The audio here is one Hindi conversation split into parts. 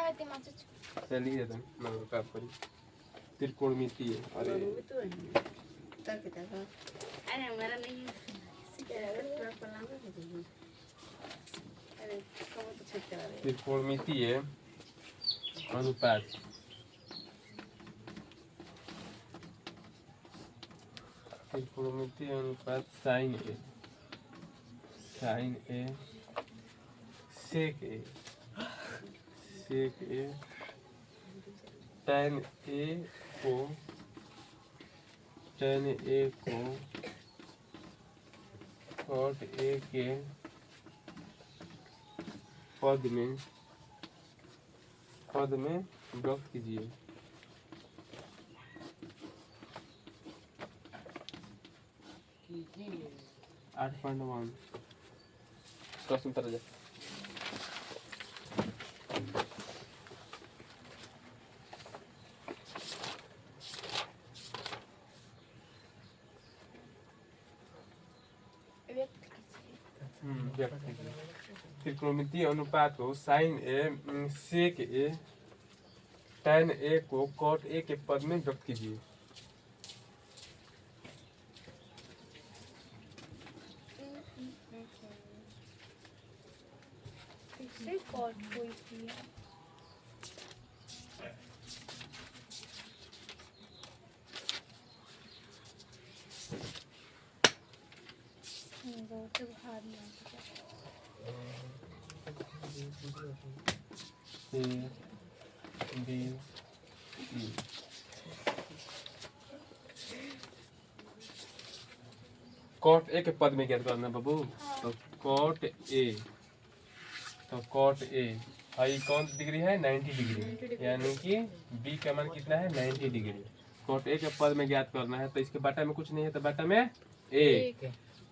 चलिए तो मैं का करी त्रिकोणमिति है। अरे अरे हमारा नहीं है त्रिकोणमिति है अनुपात त्रिकोणमिति अनुपात साइन ए सेक ए tan ए को cot ए के पद में व्यक्त कीजिए। 8.1 प्रश्न उत्तर जा त्रिकोणमितीय अनुपात को साइन ए सेक ए tan ए को cot ए के पद में व्यक्त कीजिए। cot ए के पद में ज्ञात करना बाबू। तो cot ए हाई कौन सी डिग्री है 90 डिग्री, यानी कि b का मान कितना है 90 डिग्री। cot ए के पद में ज्ञात करना है तो इसके बटा में कुछ नहीं है तो बटा में a।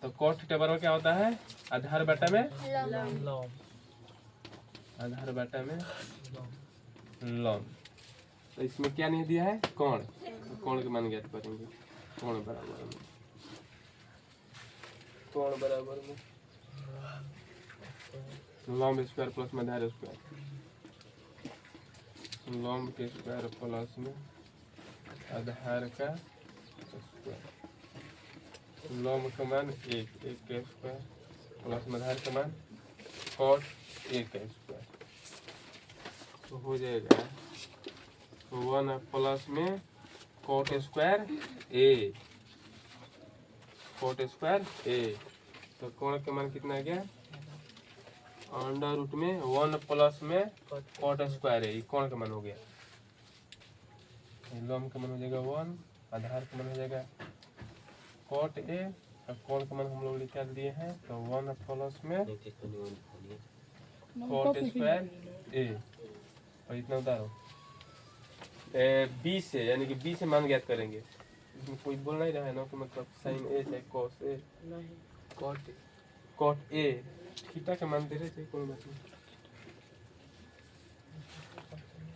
तो cot थीटा बराबर क्या होता है आधार बटा में आधार बटा में लॉग। तो इसमें क्या नहीं दिया है कोण, तो कोण के मान ज्ञात करेंगे। कोण बराबर में लॉम्ब स्क्वायर प्लस में आधार स्क्वायर, लॉम्ब के स्क्वायर प्लस में आधार का स्क्वायर, लॉम्ब का मान एक का स्क्वायर प्लस में आधार का मान cot ए का स्क्वायर। तो हो जाएगा 1 प्लस में cot स्क्वायर ए। तो कोण के मान कितना आ गया अंडर रूट में 1 प्लस में cot स्क्वायर ए, कोण का मान हो गया। लॉम्ब का मान हो जाएगा 1, आधार का मान हो जाएगा cot ए और कोण का मान हम लोग निकाल दिए हैं। तो 1 प्लस में cot स्क्वायर ए और इतना उतारो बी से, यानी कि बी से मान ज्ञात करेंगे। इसमें कोई बोल नहीं रहा है ना कि मतलब साइन ए से cos ए cot ए थीटा का मान दे रहे थे कोई मतलब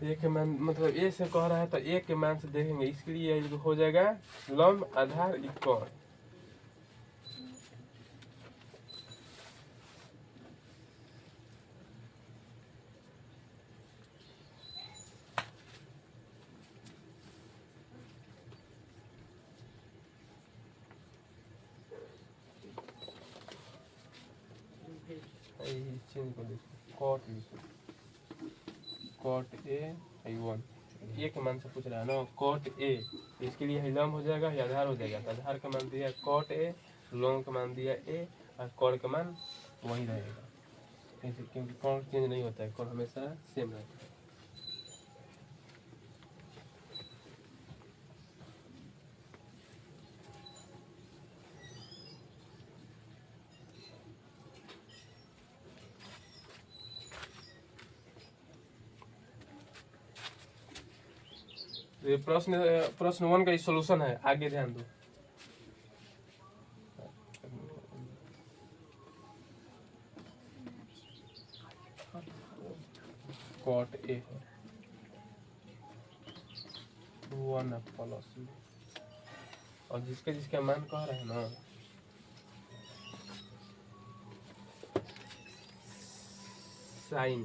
ए के मान मतलब ए से कह रहा है तो ए के मान से देखेंगे। इसके लिए हो जाएगा लंब आधार कोण। चेंज कर cot ए 1 ए के मान से पूछ रहा है ना cot ए, इसके लिए लंब हो जाएगा या आधार हो जाएगा। तो आधार का मान दिया cot ए, लंब का मान दिया ए और कोण का मान वही रहेगा, क्योंकि कोण चेंज नहीं होता है, कोण हमेशा सेम रहता है। ये प्रश्न 1 का सॉल्यूशन है, आगे ध्यान दो। cot ए 1 प्लस में और जिसका मान कह रहे हैं ना साइन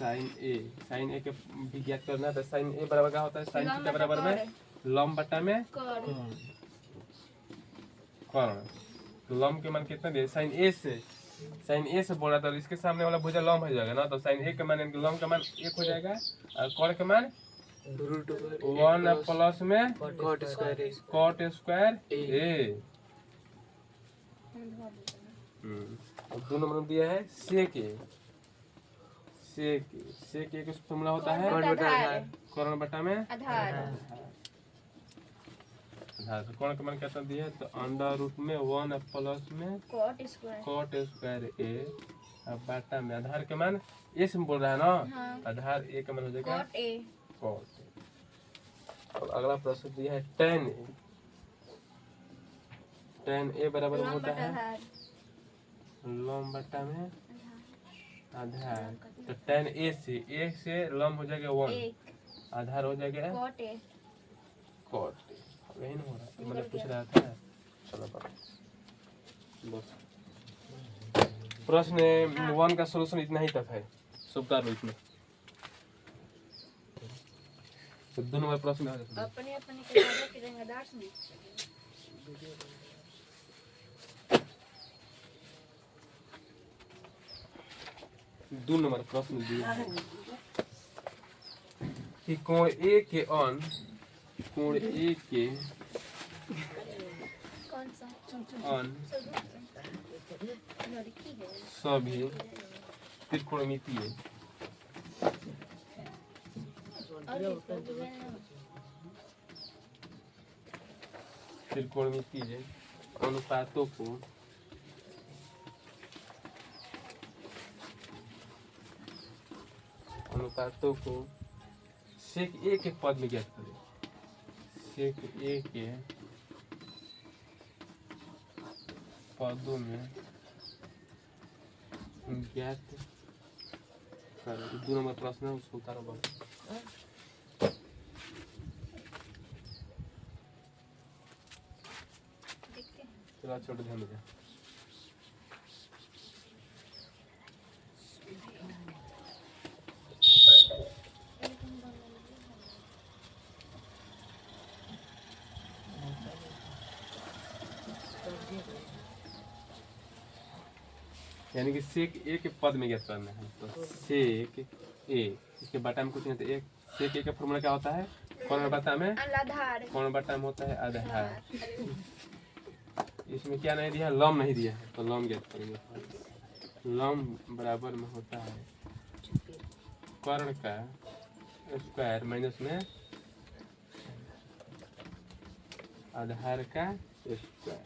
साइन ए के भी ज्ञात करना है। तो साइन ए बराबर क्या होता है? साइन थीटा बराबर में लंब बटा में कर्ण। लंब के मान कितना दिया? साइन ए से बोला तो इसके सामने वाला भुजा लंब हो जाएगा ना। तो साइन ए के मान लंब का मान 1 हो जाएगा और कर्ण के मान √1 प्लस में कॉट स्क्वायर ए। और 2 नंबर में दिया है सेक ए। सेक ए का फॉर्मूला होता है कर्ण बटा में आधार। कर्ण का मान कितना दिया है? तो √1 प्लस में कॉट स्क्वायर ए और बटा में आधार के मान ए से बोल रहा है ना। आधार ए का मान हो जाएगा कॉट। और अगला प्रश्न दिया है tan ए बराबर होता है लंब बटा में आधार। तो tan ए से लंब हो जाएगा 1, आधार हो जाएगा कॉट। यही ना हो रहा है, मतलब पूछ रहा था। चलो बस प्रश्न 1 का सलूशन इतना ही तक है। सुबह इसमें तो 2 नंबर प्रश्न अपने के रंगदार से 2 नंबर प्रश्न दिया है कि कोण ए के कोण ए के सभी त्रिकोणमितीय अनुपातों को सेक ए के पद में ज्ञात करें। सेक ए के पदों में ज्ञात करें। 2 नंबर प्रश्न है, उसको उतारो बस। चलो छोटे ध्यान दे। यानी कि सेक ए के पद में ज्ञात करना है। तो सेक ए इसके बटा में कुछ नहीं, तो एक सेक ए का फॉर्मूला क्या होता है? कौन बटा में होता है आधार। इसमें क्या नहीं दिया? लंब नहीं दिया है, तो लंब ज्ञात करेंगे। लंब बराबर में होता है कर्ण का स्क्वायर माइनस में आधार का स्क्वायर।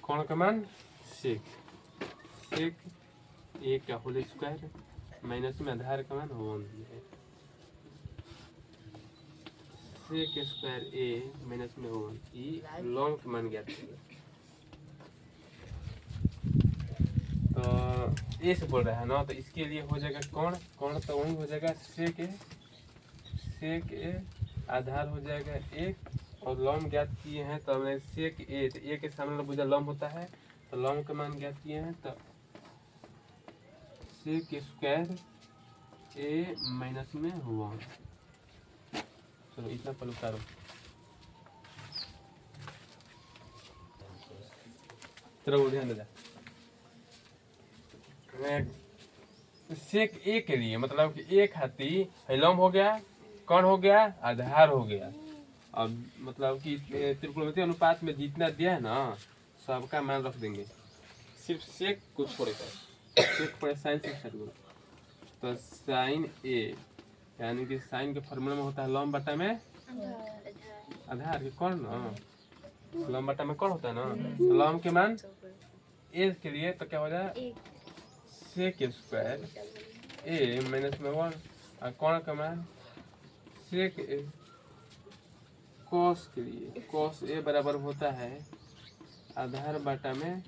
कौन का मान सेक ए का होल स्क्वायर माइनस में आधार का मान 1 है। सेक स्क्वायर ए माइनस में 1 लॉन्ग का मान ज्ञात करिए। तो ए से बोल रहा है ना, तो इसके लिए हो जाएगा कौन तो वही हो जाएगा सेक ए आधार हो जाएगा 1 और लंब ज्ञात किए हैं। तो हमने सेक ए, तो ए के सामने भुजा लंब होता है, तो लंब का मान ज्ञात किए हैं। तो सेक स्क्वायर ए माइनस में 1। चलो इतना पर उतारो। चलो ध्यान दे। सेक ए के लिए मतलब कि एक हाथी लंब हो गया, कौन हो गया, आधार हो गया। अब मतलब कि त्रिकोणमितीय अनुपात में जितना दिया है ना सबका मान रख देंगे, सिर्फ सेक को छोड़कर। सेक पर साइन से छट गो, तो साइन ए यानी कि साइन के फॉर्मूला में होता है लंब बटा में आधार। कौन ना लंब बटा में कौन होता है ना, तो लंब के मान ए के लिए तो क्या हो जाए सेक स्क्वायर ए माइनस में 1 और कौन का मान सेक ए। कोस के लिए कोस ए बराबर होता है आधार बटा में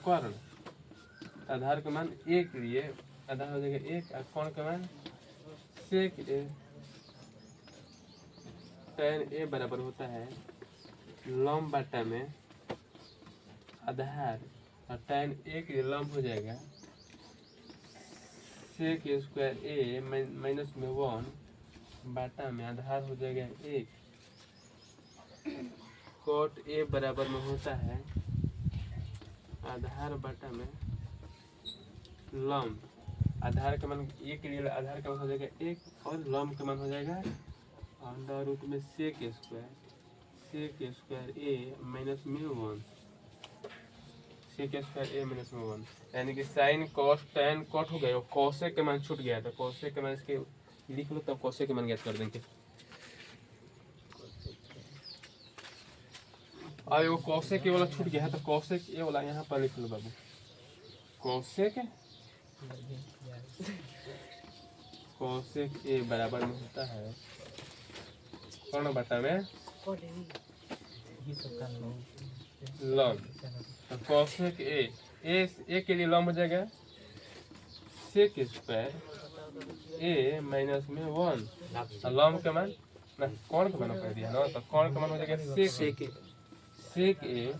कर्ण। आधार का मान ए के लिए आधार हो जाएगा 1 और कौन का मान सेक ए। tan ए बराबर होता है लंब बटा में आधार और tan ए के लिए लंब हो जाएगा सेक स्क्वायर ए माइनस में 1 बाटा में आधार हो जाएगा 1 कॉट ए बराबर में होता है आधार बटा में लंब। आधार का मान ए के लिए आधार का मान हो जाएगा 1 और लंब का मान हो जाएगा अंडर रूट में सेक स्क्वायर ए माइनस में 1 सेक स्क्वायर ए माइनस में 1 यानी कि साइन कॉस टैन कॉट हो गया और कॉसेक का मान छूट गया था। कॉसेक के मान इसके लिख लो तब कॉसेक के मान ज्ञात कर देंगे। अब वो कॉसेक ए वाला छूट गया है तो कॉसेक ए वाला यहाँ पर लिख लो बाबू। कॉसेक ए बराबर में होता है कौन बटा में लंब। तो कॉसेक ए के लिए लंब हो जाएगा सेक स्क्वायर ए माइनस में 1 और लंब का मान ना कौन का मान कर दिया ना तो कौन का मान हो जाएगा सेक ए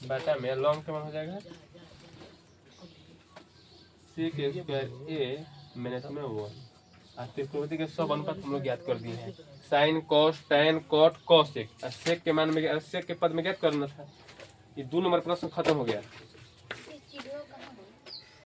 बटा में लंब का मान हो जाएगा सेक स्क्वायर ए माइनस में 1। त्रिकोणमिति के सब अनुपात हम लोग ज्ञात कर दिए हैं। Sine cos tan cot cosec sec के मान में सेक के पद में ज्ञात करना था। ये 2 नंबर प्रश्न खत्म हो गया।